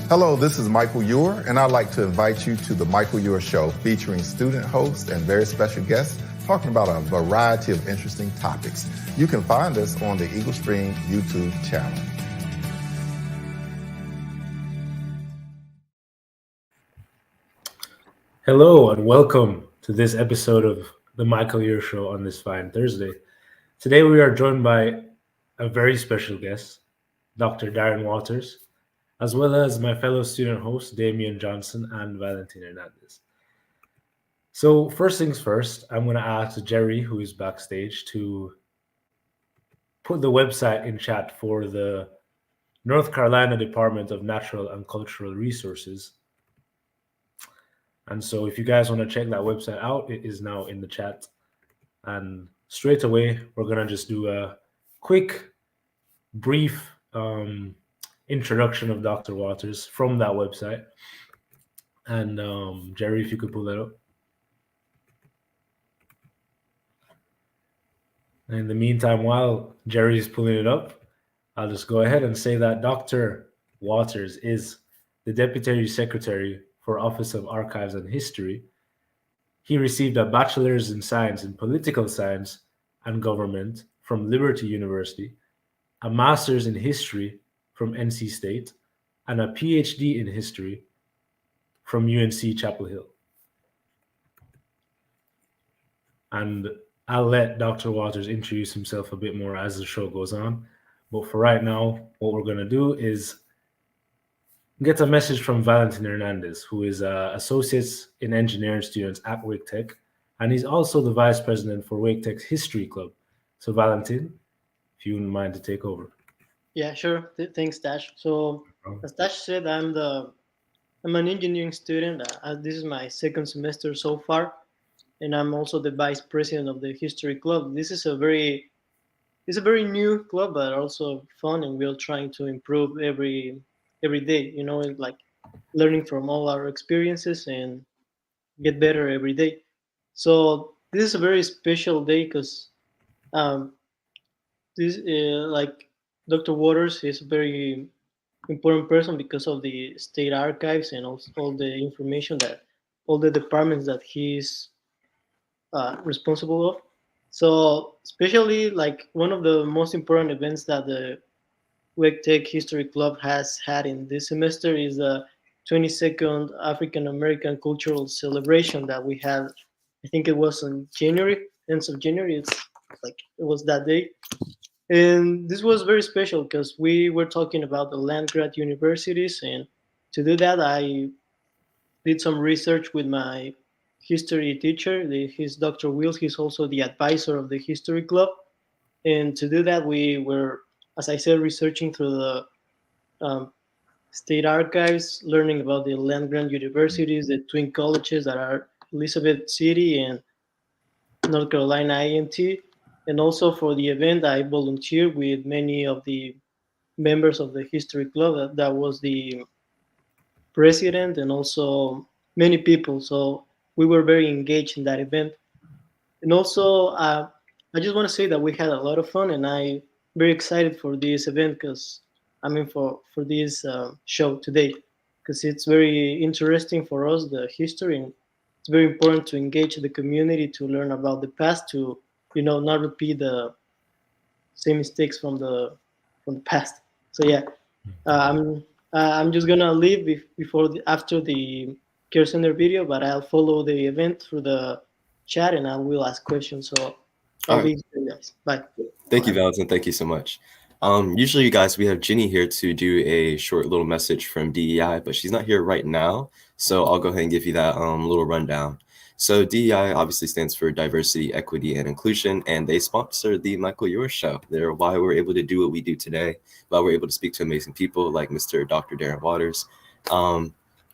Hello, this is Michael Ewer, and I'd like to invite you to the Michael Ewer Show, featuring student hosts and very special guests talking about a variety of interesting topics. You can find us on the Eagle Stream YouTube channel. Hello and welcome to this episode of the Michael Ewer Show on this fine Thursday. Today we are joined by a very special guest, Dr. Darin Waters, as well as my fellow student hosts, Damien Johnson and Valentin Hernandez. So first things first, I'm going to ask Jerry, who is backstage, to put the website in chat for the North Carolina Department of Natural and Cultural Resources. And so if you guys want to check that website out, it is now in the chat. And straight away, we're going to just do a quick, brief introduction of Dr. Waters from that website. And Jerry, if you could pull that up. And in the meantime, while Jerry is pulling it up, I'll just go ahead and say that Dr. Waters is the Deputy Secretary for Office of Archives and History. He received a bachelor's in science in political science and government from Liberty University, a master's in history from NC State, and a PhD in history from UNC-Chapel Hill. And I'll let Dr. Waters introduce himself a bit more as the show goes on. But for right now, what we're going to do is get a message from Valentin Hernandez, who is Associates in Engineering students at Wake Tech, and he's also the Vice President for Wake Tech's History Club. So Valentin, if you wouldn't mind to take over. Yeah, sure. Thanks, Dash. So as Dash said, I'm an engineering student. This is my second semester so far, and I'm also the Vice President of the History Club. This is a very new club, but also fun, and we're trying to improve every day, like learning from all our experiences and get better every day. So this is a very special day because this like Dr. Waters is a very important person because of the state archives and also all the information that all the departments that he's responsible of. So especially like one of the most important events that the Wake Tech History Club has had in this semester is the 22nd African American Cultural Celebration that we had. I think it was in January, ends of January. It's like it was that day. And this was very special because we were talking about the land grant universities. And to do that, I did some research with my history teacher. He's Dr. Wills. He's also the advisor of the History Club. And to do that, we were, as I said, researching through the state archives, learning about the land grant universities, the twin colleges that are Elizabeth City and North Carolina A&T. And also for the event, I volunteered with many of the members of the History Club. That was the president and also many people. So we were very engaged in that event. And also, I just want to say that we had a lot of fun, and I'm very excited for this event for this show today, because it's very interesting for us, the history, and it's very important to engage the community to learn about the past, to not repeat the same mistakes from the past. So yeah, I'm just gonna leave after the Care Center video, but I'll follow the event through the chat and I will ask questions. So I'll be here, guys. Bye. Thank you, Valentin. Thank you so much. Usually, you guys, we have Ginny here to do a short little message from DEI, but she's not here right now. So I'll go ahead and give you that little rundown. So DEI obviously stands for Diversity, Equity, and Inclusion, and they sponsor the Michael Ewer Show. They're why we're able to do what we do today, why we're able to speak to amazing people like Mr. Dr. Darin Waters.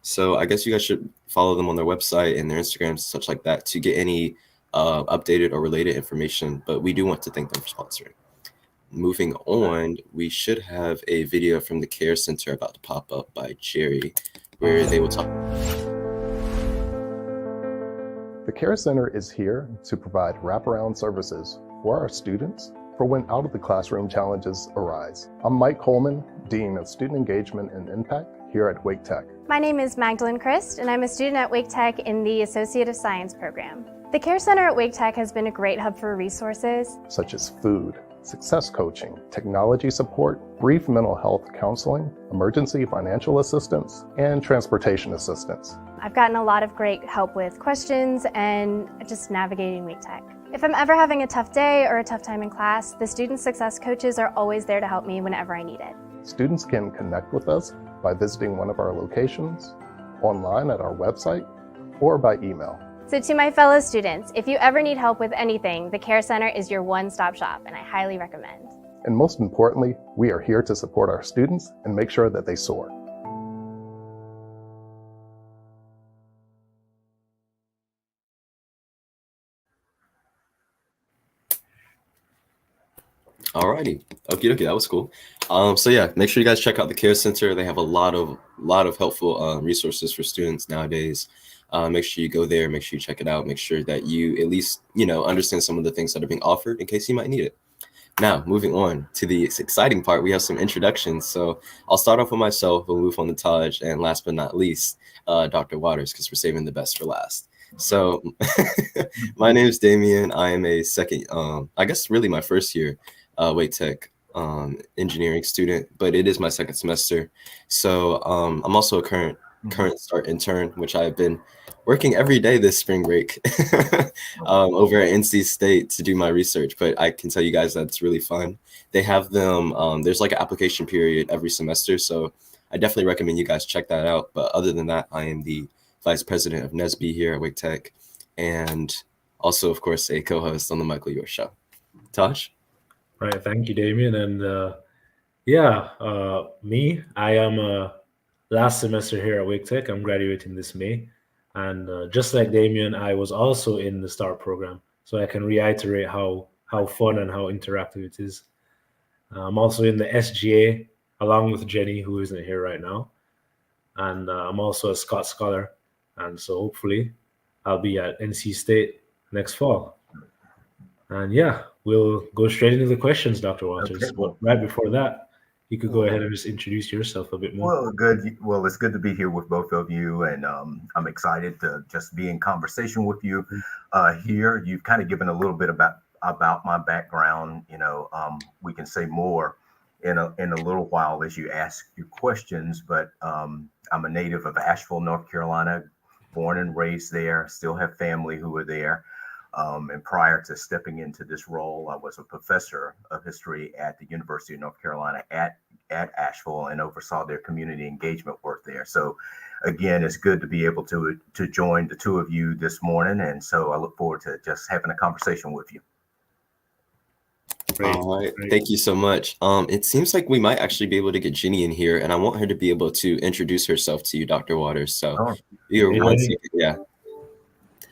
So I guess you guys should follow them on their website and their Instagrams, such like that, to get any updated or related information. But we do want to thank them for sponsoring. Moving on, we should have a video from the Care Center about to pop up by Jerry, where they will talk. The Care Center is here to provide wraparound services for our students for when out-of-the-classroom challenges arise. I'm Mike Coleman, Dean of Student Engagement and Impact here at Wake Tech. My name is Magdalene Christ, and I'm a student at Wake Tech in the Associate of Science program. The Care Center at Wake Tech has been a great hub for resources, such as food, success coaching, technology support, brief mental health counseling, emergency financial assistance, and transportation assistance. I've gotten a lot of great help with questions and just navigating Wake Tech. If I'm ever having a tough day or a tough time in class, the student success coaches are always there to help me whenever I need it. Students can connect with us by visiting one of our locations, online at our website, or by email. So to my fellow students, if you ever need help with anything, the Care Center is your one-stop shop, and I highly recommend. And most importantly, we are here to support our students and make sure that they soar. Alrighty, okie dokie, that was cool. So yeah, make sure you guys check out the Care Center. They have a lot of helpful resources for students nowadays. Make sure you go there. Make sure you check it out. Make sure that you at least understand some of the things that are being offered in case you might need it. Now, moving on to the exciting part, we have some introductions. So I'll start off with myself. We'll move on to Taj, and last but not least, Dr. Waters, because we're saving the best for last. So my name is Damien. I am a second, I guess really my first year Wake Tech engineering student, but it is my second semester. So I'm also a current start intern, which I've been working every day this spring break over at NC State to do my research. But I can tell you guys that it's really fun. They have them, there's like an application period every semester. So I definitely recommend you guys check that out. But other than that, I am the vice president of NSB here at Wake Tech, and also, of course, a co-host on the Michael Yor Show. Taj? Right, thank you, Damien. And me, I am last semester here at Wake Tech. I'm graduating this May. And just like Damien, I was also in the START program. So I can reiterate how fun and how interactive it is. I'm also in the SGA, along with Jenny, who isn't here right now. And I'm also a Scott Scholar. And so hopefully I'll be at NC State next fall. And yeah, we'll go straight into the questions, Dr. Waters. Okay. But right before that, you could go ahead and just introduce yourself a bit more. Well, good. Well, it's good to be here with both of you, and I'm excited to just be in conversation with you here. You've kind of given a little bit about my background. We can say more in a little while as you ask your questions. But I'm a native of Asheville, North Carolina, born and raised there. Still have family who are there. And prior to stepping into this role, I was a professor of history at the University of North Carolina at Asheville and oversaw their community engagement work there. So again, it's good to be able to join the two of you this morning. And so I look forward to just having a conversation with you. Great, All right, great. Thank you so much. It seems like we might actually be able to get Ginny in here, and I want her to be able to introduce herself to you, Dr. Waters. So you're one second. Yeah.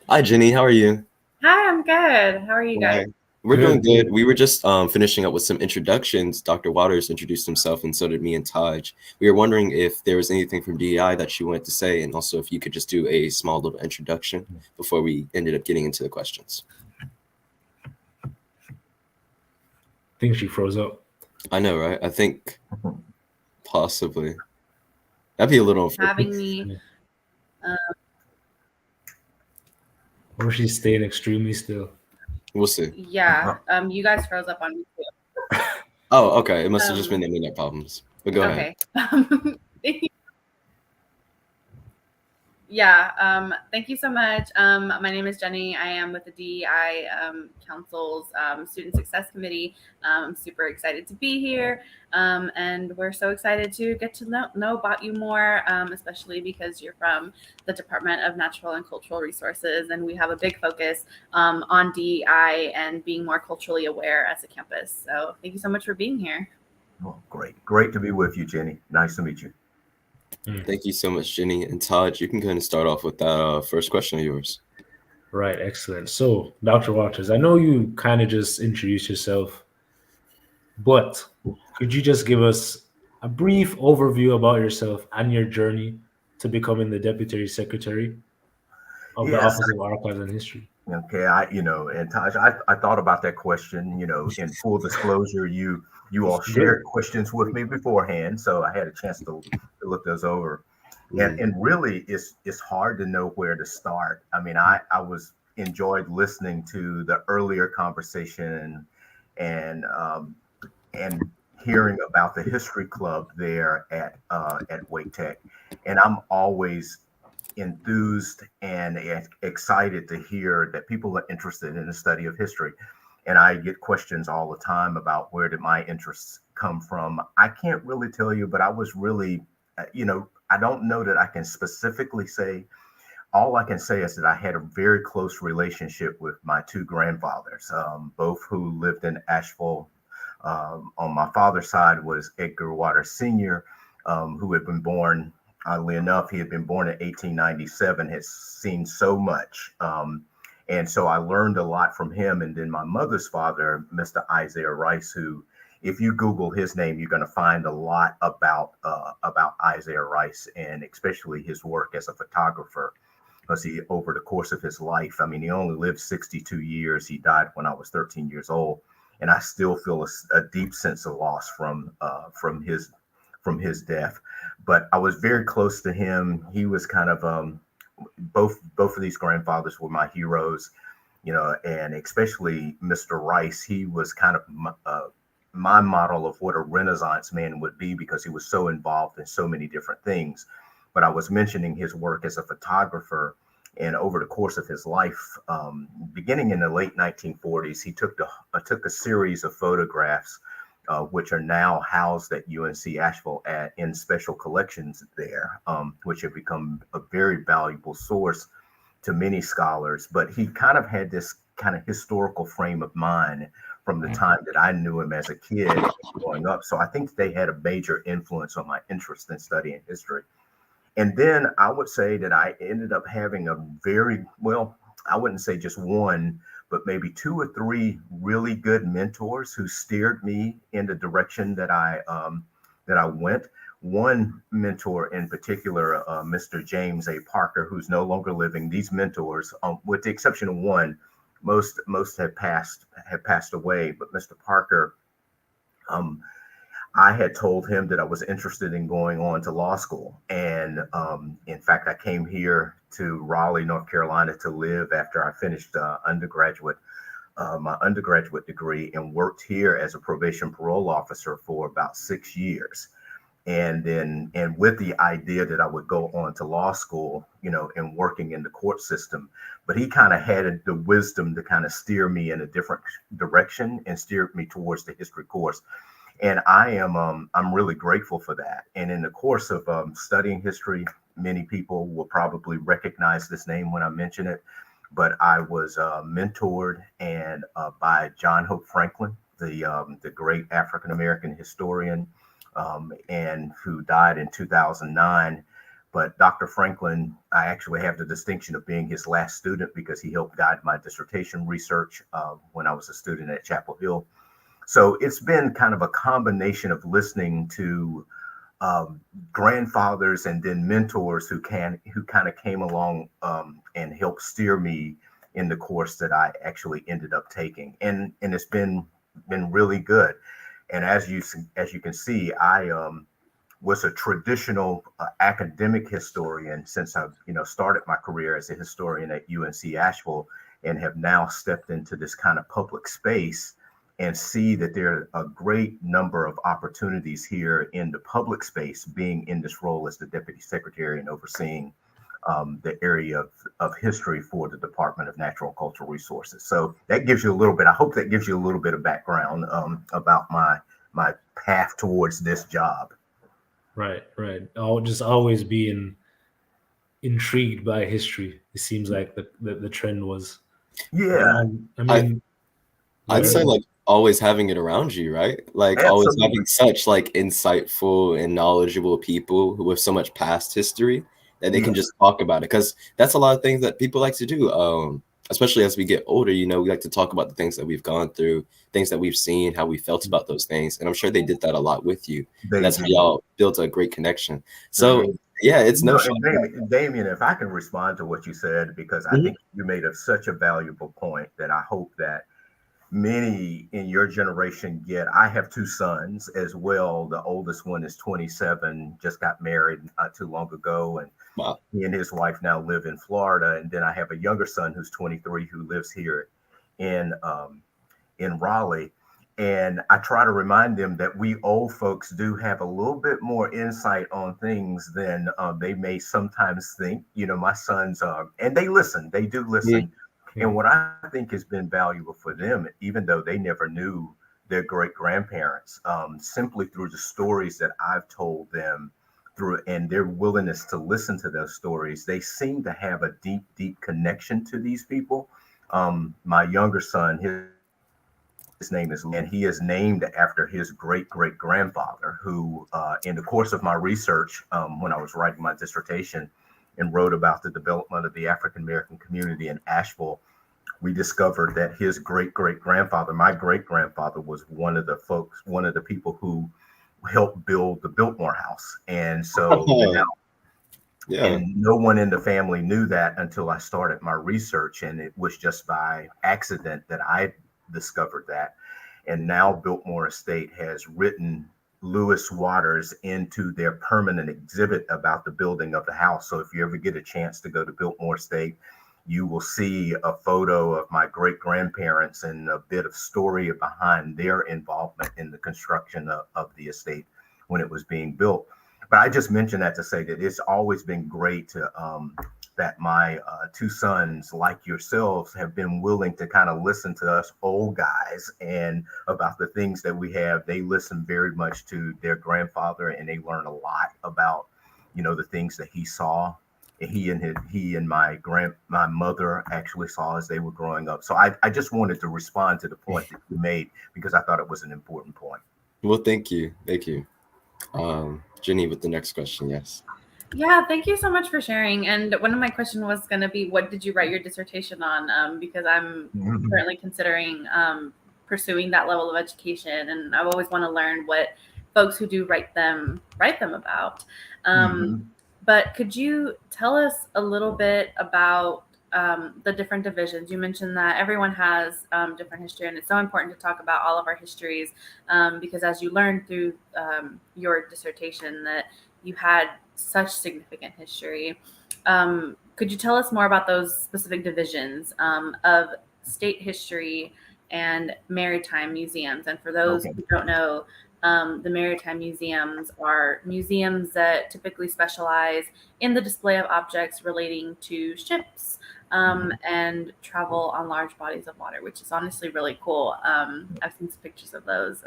Hi, Ginny. How are you? Hi, I'm good. How are you guys? We're doing good. We were just finishing up with some introductions. Dr. Waters introduced himself, and so did me and Taj. We were wondering if there was anything from DEI that you wanted to say, and also if you could just do a small little introduction before we ended up getting into the questions. I think she froze up. I know, right? I think possibly. That'd be a little unfair. Having me. Or she's staying extremely still. We'll see. Yeah. You guys froze up on me too. Oh, okay. It must have just been internet problems. But go ahead. Okay. Yeah. Thank you so much. My name is Jenny. I am with the DEI Council's Student Success Committee. I'm super excited to be here. And we're so excited to get to know about you more, especially because you're from the Department of Natural and Cultural Resources. And we have a big focus on DEI and being more culturally aware as a campus. So thank you so much for being here. Oh, great. Great to be with you, Jenny. Nice to meet you. Thank you so much, Jenny. And Todd, you can kind of start off with that first question of yours. Right, excellent. So, Dr. Waters, I know you kind of just introduced yourself, but could you just give us a brief overview about yourself and your journey to becoming the Deputy Secretary of the Office of Archives and History? Okay, and Taj, I thought about that question. In full disclosure, you all shared questions with me beforehand, so I had a chance to look those over. And really, it's hard to know where to start. I mean, I was enjoyed listening to the earlier conversation and hearing about the history club there at Wake Tech, and I'm always enthused and excited to hear that people are interested in the study of history. And I get questions all the time about where did my interests come from. I can't really tell you, but I was really, I don't know that I can specifically say. All I can say is that I had a very close relationship with my two grandfathers, both who lived in Asheville. On my father's side was Edgar Waters Sr., who had been born, oddly enough, he had been born in 1897, has seen so much. And so I learned a lot from him. And then my mother's father, Mr. Isaiah Rice, who, if you Google his name, you're going to find a lot about Isaiah Rice, and especially his work as a photographer. Because over the course of his life, I mean, he only lived 62 years. He died when I was 13 years old. And I still feel a deep sense of loss from his death. But I was very close to him. He was kind of both of these grandfathers were my heroes, and especially Mr. Rice. He was kind of my model of what a Renaissance man would be, because he was so involved in so many different things. But I was mentioning his work as a photographer, and over the course of his life, beginning in the late 1940s, he took a series of photographs, which are now housed at UNC Asheville in special collections there, which have become a very valuable source to many scholars. But he kind of had this kind of historical frame of mind from the time that I knew him as a kid growing up. So I think they had a major influence on my interest in studying history. And then I would say that I ended up having a very, well, I wouldn't say just one, but maybe two or three really good mentors who steered me in the direction that I went. One mentor in particular, Mr. James A. Parker, who's no longer living. These mentors, with the exception of one, most have passed away. But Mr. Parker, I had told him that I was interested in going on to law school. And in fact, I came here to Raleigh, North Carolina to live after I finished my undergraduate degree, and worked here as a probation parole officer for about 6 years. And with the idea that I would go on to law school, and working in the court system. But he kind of had the wisdom to kind of steer me in a different direction and steered me towards the history course. And I'm really grateful for that. And in the course of studying history, many people will probably recognize this name when I mention it, but I was mentored by John Hope Franklin, the great African-American historian, and who died in 2009. But Dr. Franklin, I actually have the distinction of being his last student, because he helped guide my dissertation research when I was a student at Chapel Hill. So it's been kind of a combination of listening to grandfathers and then mentors who kind of came along and helped steer me in the course that I actually ended up taking, and it's been really good. And as you can see, I was a traditional academic historian since I started my career as a historian at UNC Asheville, and have now stepped into this kind of public space and see that there are a great number of opportunities here in the public space, being in this role as the deputy secretary and overseeing the area of history for the Department of Natural and Cultural Resources. So that gives you a little bit, I hope that gives you a little bit of background about my path towards this job. Right. I'll just always be intrigued by history. It seems like the trend was. Yeah. I'd say like always having it around you, right? Like Absolutely. Always having such like insightful and knowledgeable people who have so much past history that they can just talk about it. Because that's a lot of things that people like to do. Especially as we get older, we like to talk about the things that we've gone through, things that we've seen, how we felt about those things. And I'm sure they did that a lot with you. That's how y'all built a great connection. So Yeah, it's no And Damien, if I can respond to what you said, because I think you made such a valuable point that I hope that many in your generation get. I have two sons as well. The oldest one is 27, just got married not too long ago, and Wow. he and his wife now live in Florida. And then I have a younger son who's 23 who lives here in Raleigh. And I try to remind them that we old folks do have a little bit more insight on things than they may sometimes think. You know, my sons, and they do listen. And what I think has been valuable for them, even though they never knew their great grandparents, simply through the stories that I've told them and their willingness to listen to those stories, they seem to have a deep, deep connection to these people. My younger son, his name is, and he is named after his great great grandfather, who, in the course of my research, when I was writing my dissertation and wrote about the development of the African American community in Asheville, we discovered that his great great grandfather, my great grandfather, was one of the people who helped build the Biltmore House. And so and no one in the family knew that until I started my research, and it was just by accident that I discovered that. And now Biltmore Estate has written Lewis Waters into their permanent exhibit about the building of the house. So if you ever get a chance to go to Biltmore Estate, you will see a photo of my great grandparents and a bit of story behind their involvement in the construction of the estate when it was being built. But I just mentioned that to say that it's always been great to that my two sons, like yourselves, have been willing to kind of listen to us old guys and about the things that we have. They listen very much to their grandfather, and they learn a lot about, you know, the things that he saw. He and my mother actually saw as they were growing up. So I just wanted to respond to the point that you made, because I thought it was an important point. Well, thank you. Jenny with the next question. Yes. Yeah, thank you so much for sharing. And one of my questions was going to be, what did you write your dissertation on? Because I'm currently considering pursuing that level of education, and I always want to learn what folks who do write them about. But could you tell us a little bit about the different divisions? You mentioned that everyone has different history, and it's so important to talk about all of our histories because as you learned through your dissertation that you had such significant history. Could you tell us more about those specific divisions of state history and maritime museums? And for those who don't know, the maritime museums are museums that typically specialize in the display of objects relating to ships and travel on large bodies of water, which is honestly really cool. I've seen some pictures of those.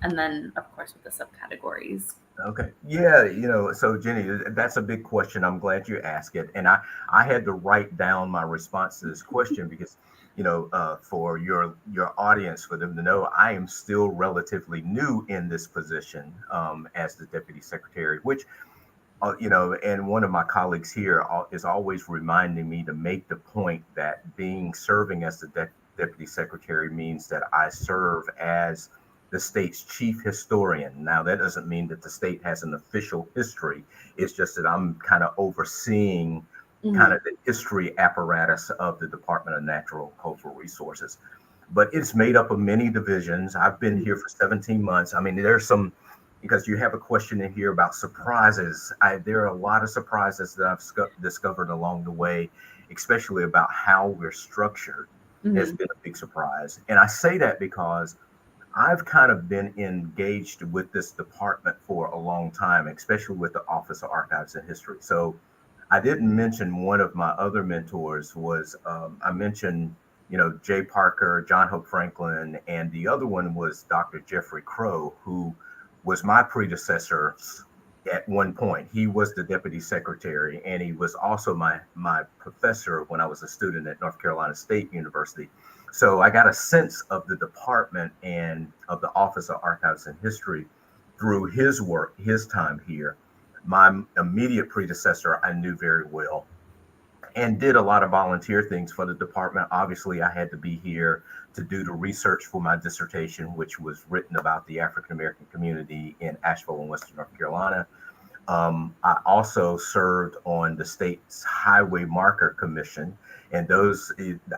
And then, of course, with the subcategories. Okay. Yeah. You know, so Jenny, that's a big question. I'm glad you asked it. And I had to write down my response to this question because, you know, for your audience, for them to know, I am still relatively new in this position as the Deputy Secretary, which, you know, and one of my colleagues here is always reminding me to make the point that serving as the Deputy Secretary means that I serve as the state's chief historian. Now, that doesn't mean that the state has an official history. It's just that I'm kind of overseeing kind of the history apparatus of the Department of Natural Cultural Resources. But it's made up of many divisions. I've been here for 17 months. I mean, there's some, because you have a question in here about surprises. There are a lot of surprises that I've discovered along the way, especially about how we're structured has been a big surprise. And I say that because I've kind of been engaged with this department for a long time, especially with the Office of Archives and History. So I didn't mention one of my other mentors was, I mentioned, you know, Jay Parker, John Hope Franklin, and the other one was Dr. Jeffrey Crow, who was my predecessor at one point. He was the Deputy Secretary, and he was also my professor when I was a student at North Carolina State University. So I got a sense of the department and of the Office of Archives and History through his work, his time here. My immediate predecessor, I knew very well and did a lot of volunteer things for the department. Obviously, I had to be here to do the research for my dissertation, which was written about the African American community in Asheville and Western North Carolina. I also served on the state's Highway Marker Commission, and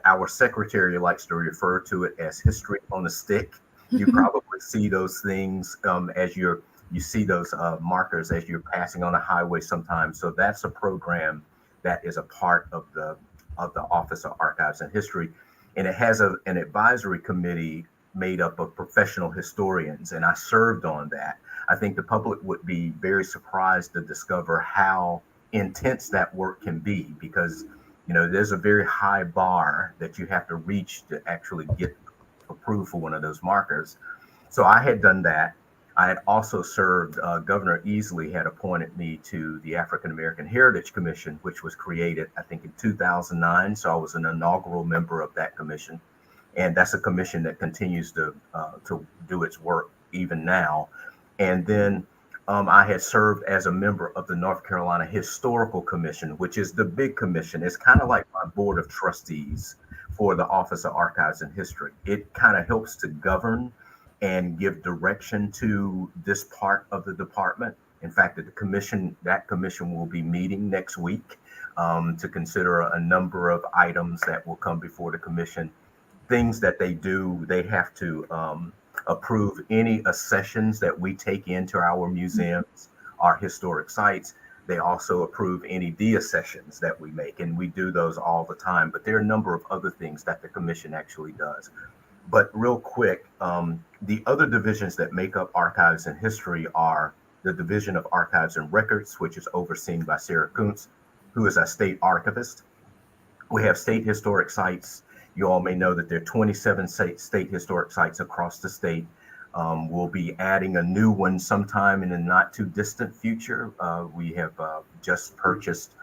our secretary likes to refer to it as history on a stick. You probably see those things as you see those markers as you're passing on a highway sometimes. So that's a program that is a part of the Office of Archives and History, and it has an advisory committee made up of professional historians, and I served on that. I think the public would be very surprised to discover how intense that work can be, because there's a very high bar that you have to reach to actually get approved for one of those markers. So I had done that. I had also served, Governor Easley had appointed me to the African American Heritage Commission, which was created, I think, in 2009. So I was an inaugural member of that commission. And that's a commission that continues to do its work even now. And then I had served as a member of the North Carolina Historical Commission, which is the big commission. It's kind of like my board of trustees for the Office of Archives and History. It kind of helps to govern and give direction to this part of the department. In fact, that commission will be meeting next week to consider a number of items that will come before the commission. Things that they do, they have to approve any accessions that we take into our museums, our historic sites. They also approve any deaccessions that we make, and we do those all the time. But there are a number of other things that the commission actually does. But real quick, the other divisions that make up Archives and History are the Division of Archives and Records, which is overseen by Sarah Kuntz, who is a state archivist. We have state historic sites. You all may know that there are 27 state historic sites across the state. We'll be adding a new one sometime in the not too distant future. We have just purchased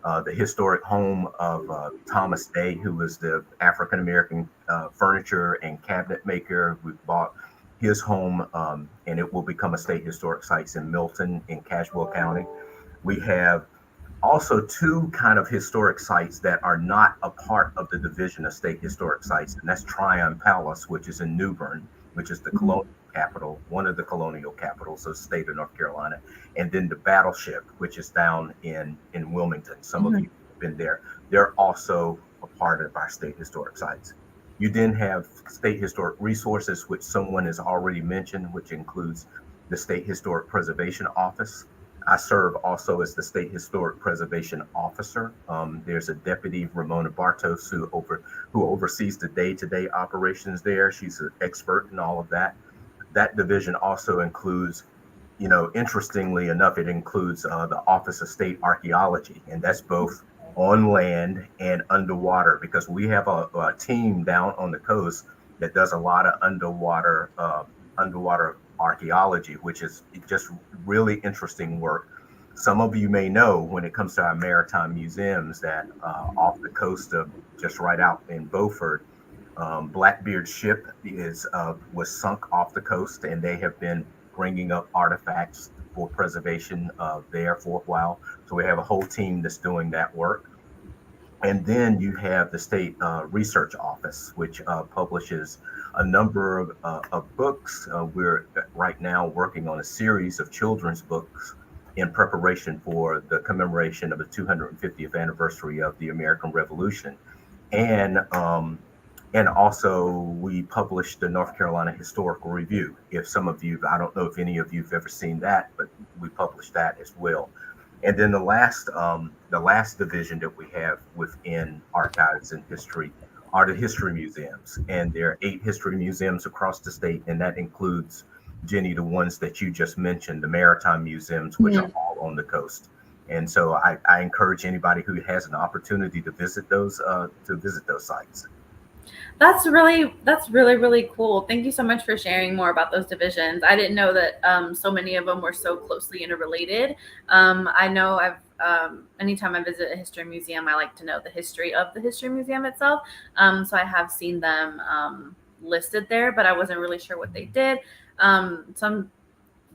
the historic home of Thomas Day, who was the African American furniture and cabinet maker. We bought his home, and it will become a state historic sites in Milton in Cashwell County. We have also two kind of historic sites that are not a part of the Division of State Historic Sites, and that's Tryon Palace, which is in New Bern, which is the colonial capital, one of the colonial capitals of the state of North Carolina, and then the Battleship, which is down in Wilmington. Some of you have been there. They're also a part of our state historic sites. You then have state historic resources, which someone has already mentioned, which includes the State Historic Preservation Office. I serve also as the State Historic Preservation Officer. There's a deputy, Ramona Bartos, who oversees the day-to-day operations there. She's an expert in all of that. That division also includes, interestingly enough, it includes the Office of State Archaeology, and that's both on land and underwater, because we have a team down on the coast that does a lot of underwater archaeology, which is just really interesting work. Some of you may know, when it comes to our maritime museums, that off the coast of just right out in Beaufort, Blackbeard's ship was sunk off the coast, and they have been bringing up artifacts for preservation there for a while. So we have a whole team that's doing that work. And then you have the State Research Office, which publishes a number of books. We're right now working on a series of children's books in preparation for the commemoration of the 250th anniversary of the American Revolution. And also we published the North Carolina Historical Review. If some of you, I don't know if any of you have ever seen that, but we published that as well. And then the last division that we have within Archives and History are the history museums. And there are 8 history museums across the state, and that includes, Jenny, the ones that you just mentioned, the Maritime museums, which are all on the coast. And so I encourage anybody who has an opportunity to visit those sites. That's really cool. Thank you so much for sharing more about those divisions. I didn't know that so many of them were so closely interrelated. I know anytime I visit a history museum, I like to know the history of the history museum itself. So I have seen them listed there, but I wasn't really sure what they did. So I'm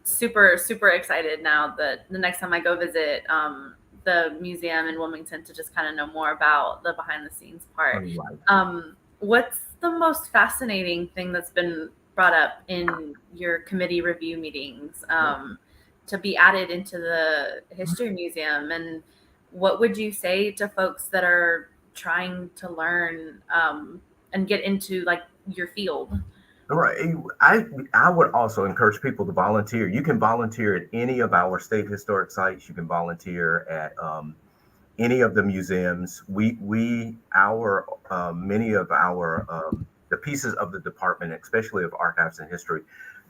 super, super excited now that the next time I go visit the museum in Wilmington to just kind of know more about the behind the scenes part. What's the most fascinating thing that's been brought up in your committee review meetings? to be added into the history museum. And what would you say to folks that are trying to learn and get into like your field? Right. I would also encourage people to volunteer. You can volunteer at any of our state historic sites. You can volunteer at any of the museums. Our many of our the pieces of the department, especially of archives and history,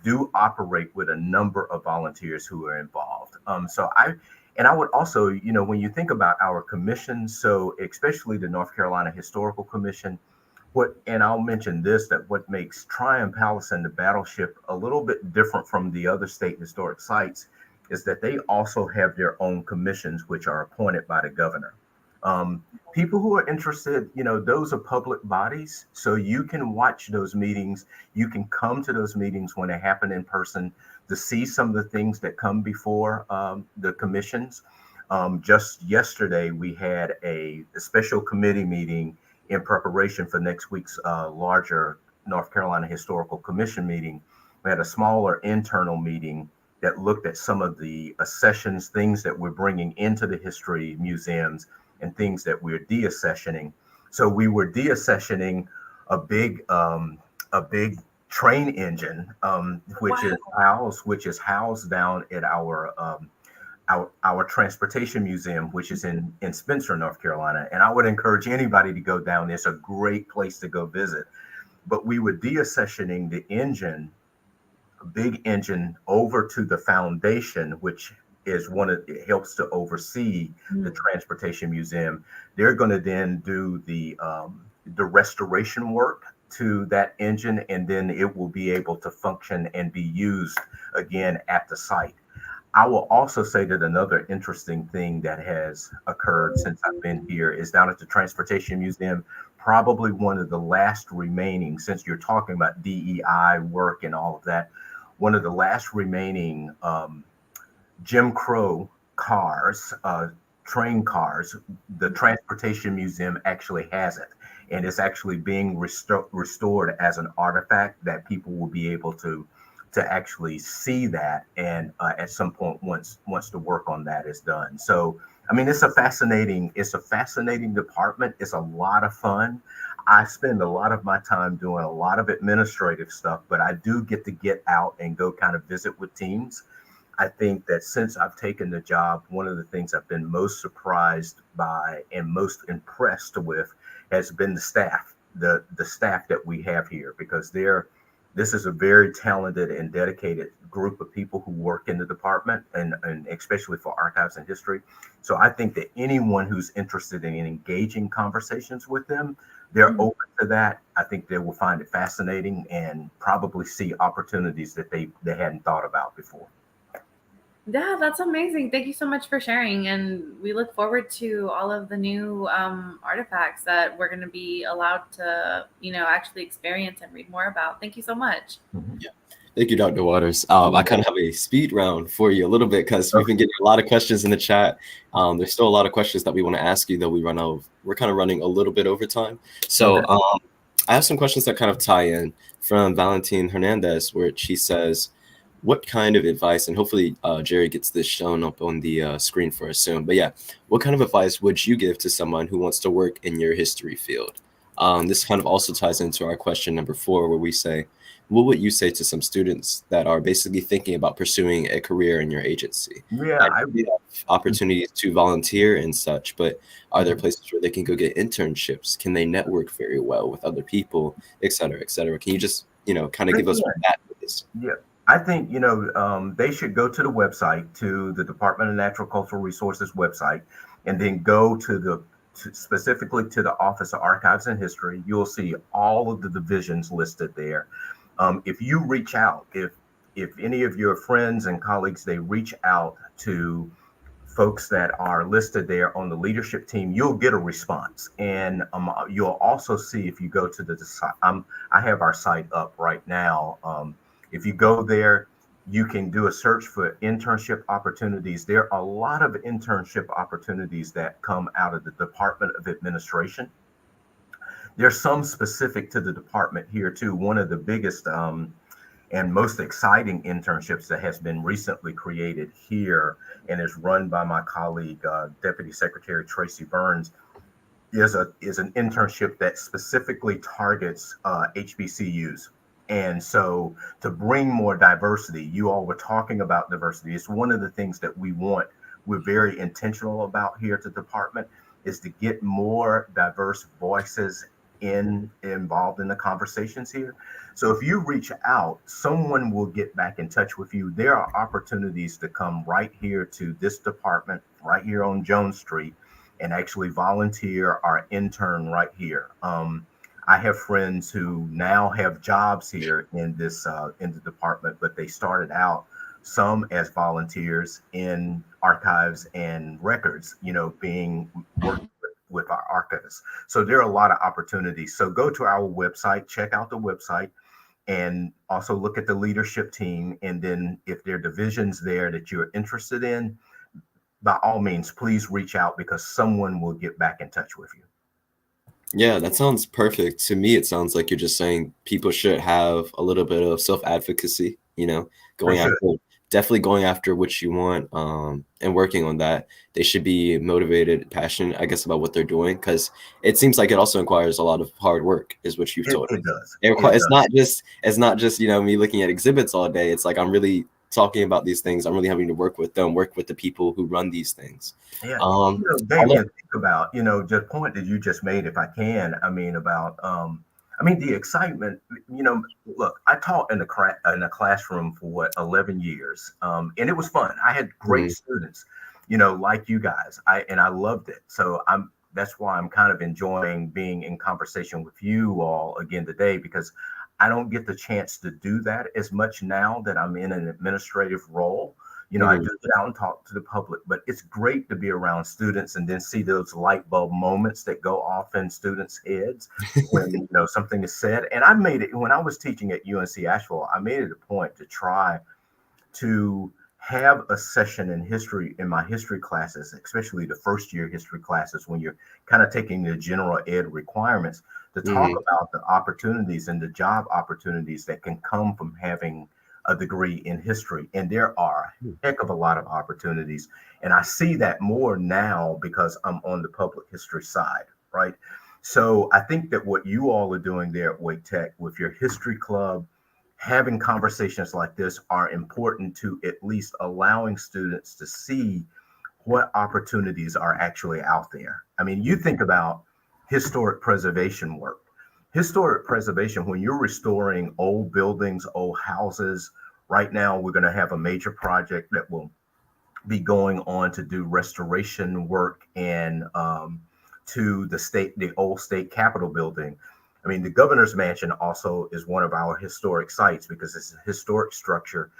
do operate with a number of volunteers who are involved. I would also, when you think about our commissions, so especially the North Carolina Historical Commission, and I'll mention this, that what makes Tryon Palace and the Battleship a little bit different from the other state historic sites is that they also have their own commissions, which are appointed by the governor. People who are interested, those are public bodies, so you can watch those meetings. You can come to those meetings when they happen in person to see some of the things that come before the commissions. Just yesterday, we had a special committee meeting in preparation for next week's larger North Carolina Historical Commission meeting. We had a smaller internal meeting that looked at some of the accessions, things that we're bringing into the history museums and things that we're deaccessioning. So we were deaccessioning a big train engine, which is housed down at our transportation museum, which is in Spencer, North Carolina. And I would encourage anybody to go down. It's a great place to go visit. But we were deaccessioning the engine, a big engine, over to the foundation, which is it helps to oversee the transportation museum. They're going to then do the restoration work to that engine, and then it will be able to function and be used again at the site. I will also say that another interesting thing that has occurred since I've been here is down at the Transportation Museum, probably one of the last remaining, since you're talking about DEI work and all of that, one of the last remaining Jim Crow cars, train cars. The Transportation Museum actually has it, and it's actually being restored as an artifact that people will be able to actually see that, and at some point once the work on that is done. So I mean, it's a fascinating department. It's a lot of fun. I spend a lot of my time doing a lot of administrative stuff, but I do get out and go kind of visit with teams. I think that since I've taken the job, one of the things I've been most surprised by and most impressed with has been the staff, the staff that we have here, because this is a very talented and dedicated group of people who work in the department, and especially for archives and history. So I think that anyone who's interested in engaging conversations with them, they're open to that. I think they will find it fascinating and probably see opportunities that they hadn't thought about before. Yeah, that's amazing. Thank you so much for sharing. And we look forward to all of the new artifacts that we're going to be allowed to, actually experience and read more about. Thank you so much. Yeah. Thank you, Dr. Waters. I kind of have a speed round for you a little bit because we've been getting a lot of questions in the chat. There's still a lot of questions that we want to ask you, though we're kind of running a little bit over time. So I have some questions that kind of tie in from Valentin Hernandez, where she says, what kind of advice, and hopefully Jerry gets this shown up on the screen for us soon, but yeah, what kind of advice would you give to someone who wants to work in your history field? This kind of also ties into our question number 4, where we say, what would you say to some students that are basically thinking about pursuing a career in your agency? Yeah, I have opportunities to volunteer and such, but are there places where they can go get internships? Can they network very well with other people, et cetera, et cetera? Can you just, kind of give us that? Yeah. I think, they should go to the website, to the Department of Natural Cultural Resources website, and then go specifically to the Office of Archives and History. You'll see all of the divisions listed there. If you reach out, if any of your friends and colleagues, they reach out to folks that are listed there on the leadership team, you'll get a response. And you'll also see, if you go to the site, I have our site up right now. If you go there, you can do a search for internship opportunities. There are a lot of internship opportunities that come out of the Department of Administration. There's some specific to the department here too. One of the biggest, and and most exciting internships that has been recently created here and is run by my colleague, Deputy Secretary Tracy Burns, is an internship that specifically targets HBCUs. And so to bring more diversity, you all were talking about diversity. It's one of the things that we're very intentional about here at the department, is to get more diverse voices involved in the conversations here. So if you reach out, someone will get back in touch with you. There are opportunities to come right here to this department, right here on Jones Street, and actually volunteer or intern right here. I have friends who now have jobs here in the department, but they started out some as volunteers in archives and records, being worked with our archivists. So there are a lot of opportunities. So go to our website, check out the website, and also look at the leadership team. And then if there are divisions there that you're interested in, by all means, please reach out, because someone will get back in touch with you. Yeah, that sounds perfect. To me, it sounds like you're just saying people should have a little bit of self-advocacy, definitely going after what you want, and working on that. They should be motivated, passionate, I guess, about what they're doing, because it seems like it also requires a lot of hard work, is what you've told me. It does. It's not just me looking at exhibits all day. It's like I'm really talking about these things. I'm really having to work with the people who run these things. Yeah. Damien, think about, the point that you just made, if I can, about, the excitement, look, I taught in a classroom for 11 years. And it was fun. I had great students, like you guys, I loved it. So that's why I'm kind of enjoying being in conversation with you all again today, because I don't get the chance to do that as much now that I'm in an administrative role. I do get out and talk to the public, but it's great to be around students and then see those light bulb moments that go off in students' heads when something is said. And I made it when I was teaching at UNC Asheville. I made it a point to try to have a session in history in my history classes, especially the first year history classes, when you're kind of taking the general ed requirements, to talk about the opportunities and the job opportunities that can come from having a degree in history. And there are a heck of a lot of opportunities. And I see that more now because I'm on the public history side, right? So I think that what you all are doing there at Wake Tech with your history club, having conversations like this, are important to at least allowing students to see what opportunities are actually out there. You think about historic preservation work. Historic preservation, when you're restoring old buildings, old houses, right now we're going to have a major project that will be going on to do restoration work and to the old state capitol building. The governor's mansion also is one of our historic sites because it's a historic structure.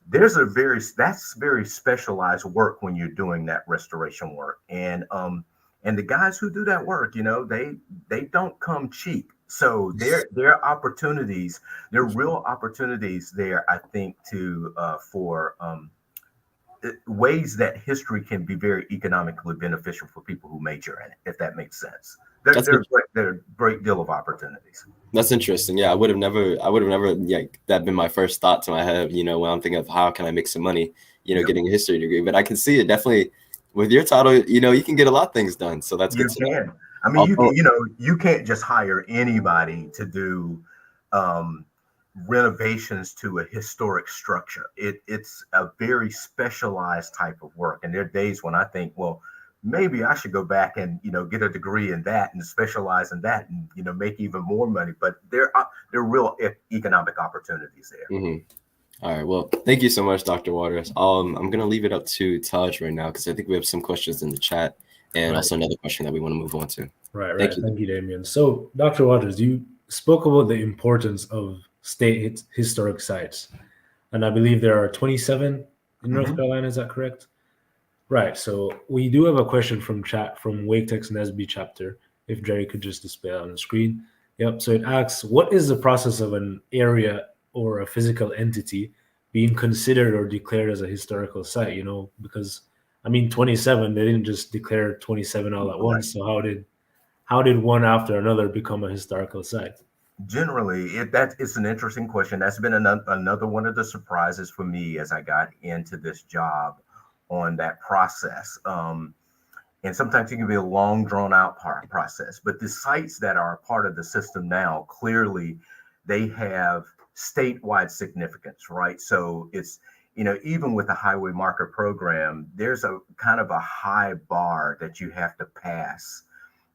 That's very specialized work when you're doing that restoration work. And the guys who do that work, they don't come cheap. So there are opportunities, there are real opportunities there, I think, for ways that history can be very economically beneficial for people who major in it, if that makes sense. There are a great deal of opportunities. That's interesting. Yeah, I would have never that been my first thought to my head, when I'm thinking of how can I make some money, getting a history degree. But I can see it definitely with your title, you can get a lot of things done. So that's good to know. You can't just hire anybody to do renovations to a historic structure. It's a very specialized type of work. And there are days when I think, well, maybe I should go back and, get a degree in that and specialize in that and, make even more money. But there are real economic opportunities there. All right. Well, thank you so much, Dr. Waters. I'm going to leave it up to Taj right now because I think we have some questions in the chat and also another question that we want to move on to. Right. Thank you, Damien. So, Dr. Waters, you spoke about the importance of state historic sites. And I believe there are 27 in North Carolina. Is that correct? Right. So we do have a question from chat from Wake Tech's Nesby chapter. If Jerry could just display it on the screen. Yep. So it asks, what is the process of an area or a physical entity being considered or declared as a historical site? Because 27, they didn't just declare 27 all at once. So how did one after another become a historical site? Generally, it's an interesting question. That's been another one of the surprises for me as I got into this job on that process. And sometimes it can be a long, drawn out process. But the sites that are part of the system now, clearly, they have statewide significance, right? So it's, even with the highway marker program, there's a kind of a high bar that you have to pass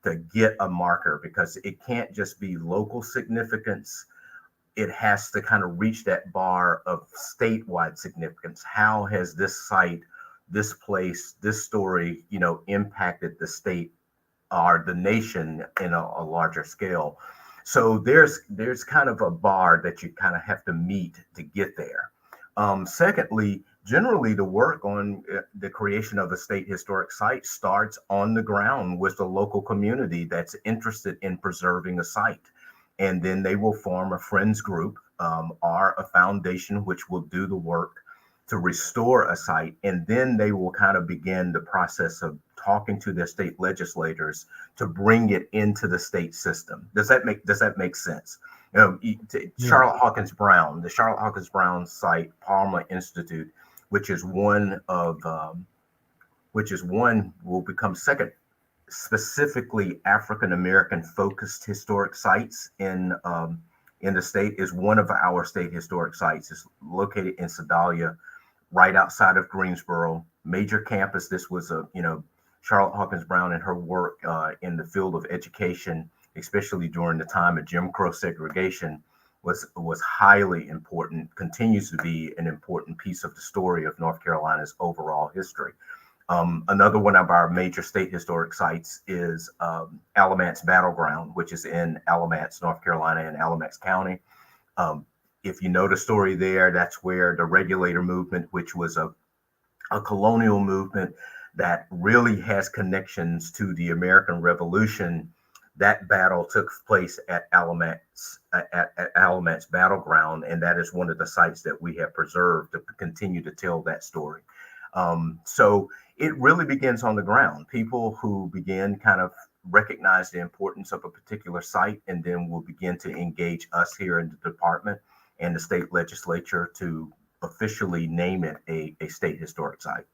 to get a marker, because it can't just be local significance. It has to kind of reach that bar of statewide significance. How has this site, this place, this story, impacted the state or the nation in a larger scale? So there's kind of a bar that you kind of have to meet to get there. Secondly, generally the work on the creation of a state historic site starts on the ground with the local community that's interested in preserving a site. And then they will form a friends group or a foundation which will do the work to restore a site. And then they will kind of begin the process of talking to their state legislators to bring it into the state system. Does that make sense? Charlotte Hawkins Brown, the Charlotte Hawkins Brown site, Palmer Institute, which is one will become second specifically African American focused historic sites in the state, is one of our state historic sites. It's located in Sedalia, right outside of Greensboro, major campus. This was Charlotte Hawkins Brown and her work in the field of education, especially during the time of Jim Crow segregation, was highly important, continues to be an important piece of the story of North Carolina's overall history. Another one of our major state historic sites is Alamance Battleground, which is in Alamance, North Carolina, in Alamance County. If you know the story there, that's where the regulator movement, which was a colonial movement that really has connections to the American Revolution, that battle took place at Alamance Battleground, and that is one of the sites that we have preserved to continue to tell that story. So it really begins on the ground. People who begin kind of recognize the importance of a particular site, and then will begin to engage us here in the department and the state legislature to officially name it a state historic site.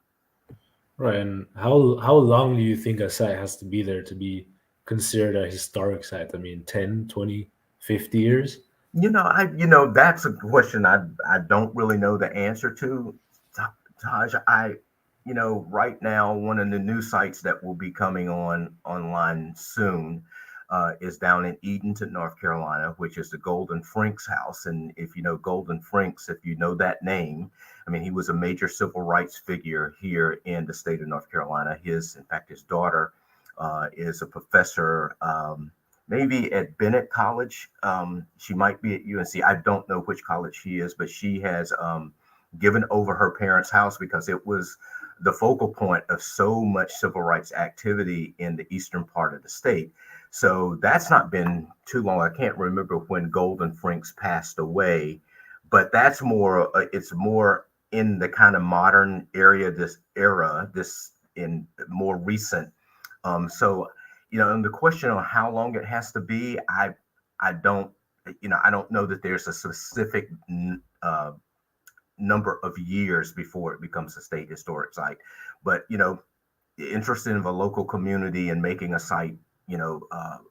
Right. And how long do you think a site has to be there to be considered a historic site? I mean, 10, 20, 50 years? That's a question I don't really know the answer to, Taj. Right now, one of the new sites that will be coming online soon is down in Edenton, North Carolina, which is the Golden Franks House. And if you know Golden Franks, if you know that name, I mean, he was a major civil rights figure here in the state of North Carolina. In fact, his daughter is a professor, maybe at Bennett College. She might be at UNC. I don't know which college she is, but she has given over her parents' house because it was the focal point of so much civil rights activity in the eastern part of the state. So that's not been too long. I can't remember when Golden Franks passed away, but that's more, it's more in the kind of modern area, this in more recent. So, and the question on how long it has to be, I don't know that there's a specific number of years before it becomes a state historic site. But, interested in the local community and making a site,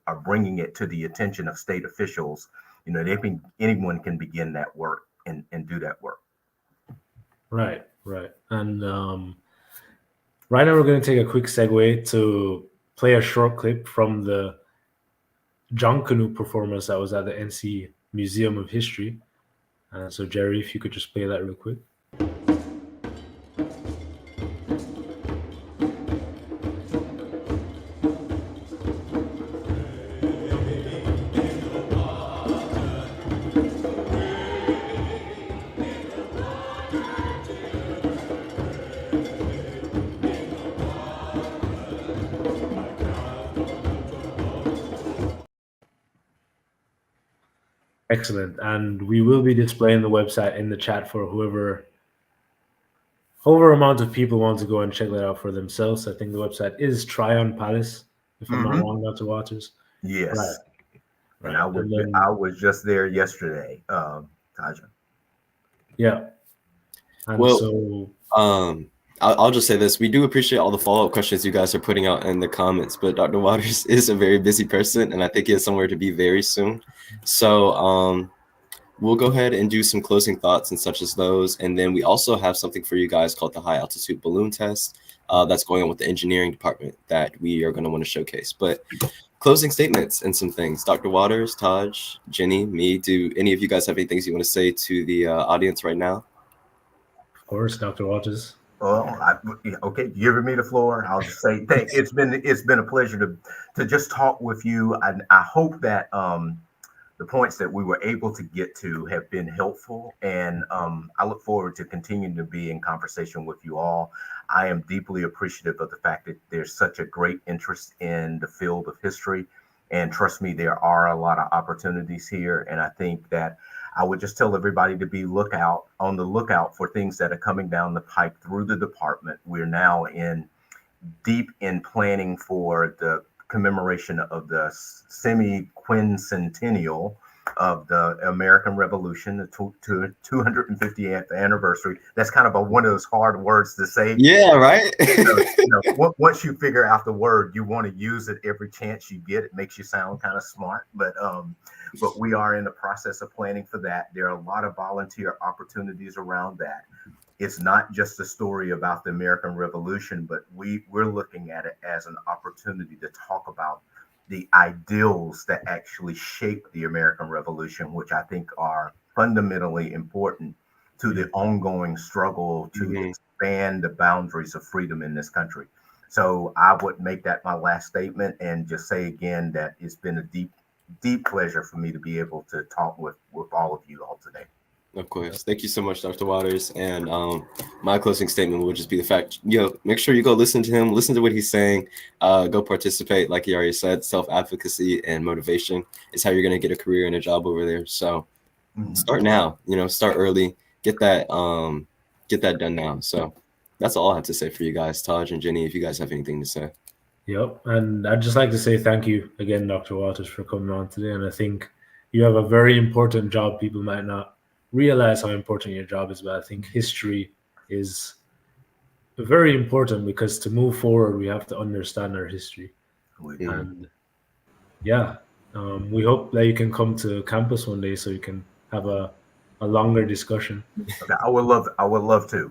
are bringing it to the attention of state officials, anyone can begin that work and do that work. Right. And right now we're going to take a quick segue to play a short clip from the John Canoe performance that was at the NC Museum of History. So Jerry, if you could just play that real quick. Excellent. And we will be displaying the website in the chat for however amount of people want to go and check that out for themselves. I think the website is Tryon Palace, if I'm not wrong, Dr. Waters. Yes. And I was just there yesterday, Taja. Yeah. And Well, so I'll just say this. We do appreciate all the follow-up questions you guys are putting out in the comments, but Dr. Waters is a very busy person, and I think he has somewhere to be very soon. So we'll go ahead and do some closing thoughts and such as those. And then we also have something for you guys called the high altitude balloon test that's going on with the engineering department that we are going to want to showcase. But closing statements and some things. Dr. Waters, Taj, Jenny, me, do any of you guys have any things you want to say to the audience right now? Of course, Dr. Waters. Well, okay, giving me the floor. I'll just say it's been a pleasure to just talk with you. I hope that the points that we were able to get to have been helpful, and I look forward to continuing to be in conversation with you all. I am deeply appreciative of the fact that there's such a great interest in the field of history, and trust me, there are a lot of opportunities here, and I think that I would just tell everybody to be on the lookout for things that are coming down the pike through the department. We're now deep in planning for the commemoration of the semi-quincentennial of the American Revolution, the 250th anniversary. That's kind of one of those hard words to say. Yeah, right. Once you figure out the word, you want to use it every chance you get. It makes you sound kind of smart, but we are in the process of planning for that. There are a lot of volunteer opportunities around that. It's not just a story about the American Revolution, but we're looking at it as an opportunity to talk about the ideals that actually shape the American Revolution, which I think are fundamentally important to the ongoing struggle to expand the boundaries of freedom in this country. So I would make that my last statement and just say again that it's been a deep pleasure for me to be able to talk with all of you all today. Of course. Thank you so much, Dr. Waters. And my closing statement would just be the fact, make sure you go listen to him, listen to what he's saying, go participate. Like he already said, self-advocacy and motivation is how you're going to get a career and a job over there. So start now, start early, get that done now. So that's all I have to say for you guys. Taj and Jenny, if you guys have anything to say. Yep. And I'd just like to say thank you again, Dr. Waters, for coming on today. And I think you have a very important job. People might not realize how important your job is, but I think history is very important because to move forward, we have to understand our history. And we hope that you can come to campus one day so you can have a longer discussion. Okay, I would love to.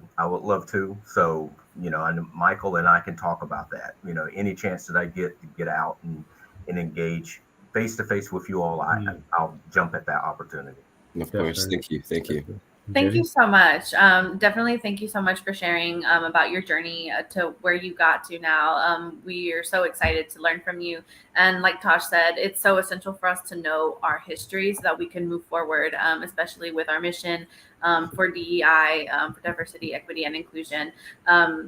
So, and Michael and I can talk about that. Any chance that I get to get out and engage face to face with you all, I'll jump at that opportunity. Of course. Thank you. Thank you so much. Definitely thank you so much for sharing about your journey to where you got to now. We are so excited to learn from you. And like Tosh said, it's so essential for us to know our history so that we can move forward, especially with our mission for DEI, for diversity, equity, and inclusion.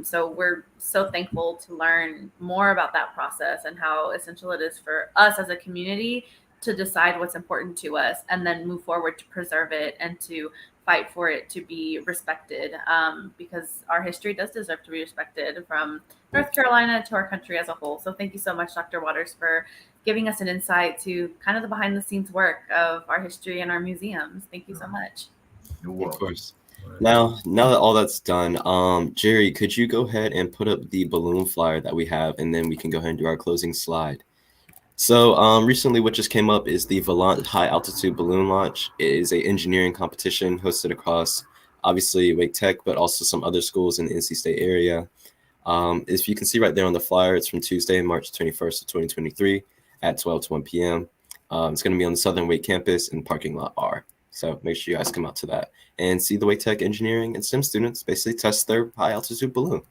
So we're so thankful to learn more about that process and how essential it is for us as a community to decide what's important to us and then move forward to preserve it and to fight for it to be respected, because our history does deserve to be respected from North Carolina to our country as a whole. So thank you so much, Dr. Waters, for giving us an insight to kind of the behind the scenes work of our history and our museums. Thank you so much. You're welcome. Of course. Now that all that's done, Jerry, could you go ahead and put up the balloon flyer that we have, and then we can go ahead and do our closing slide. So recently what just came up is the Valentin high altitude balloon launch. It is an engineering competition hosted across obviously Wake Tech, but also some other schools in the NC State area. If you can see right there on the flyer, it's from Tuesday, March 21st of 2023 at 12 to 1 p.m. It's going to be on the Southern Wake campus in parking lot R. So make sure you guys come out to that and see the Wake Tech engineering and STEM students basically test their high altitude balloon.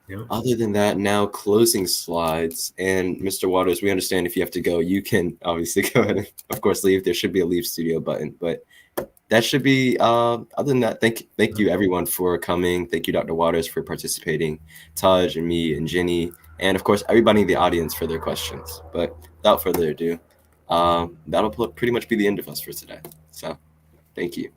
Yep. Other than that, now closing slides. And Mr. Waters, we understand if you have to go, you can obviously go ahead and, of course, leave. There should be a leave studio button, but that should be, other than that, thank you everyone for coming. Thank you, Dr. Waters, for participating, Taj and me and Jenny, and of course, everybody in the audience for their questions. But without further ado, that'll pretty much be the end of us for today. So thank you.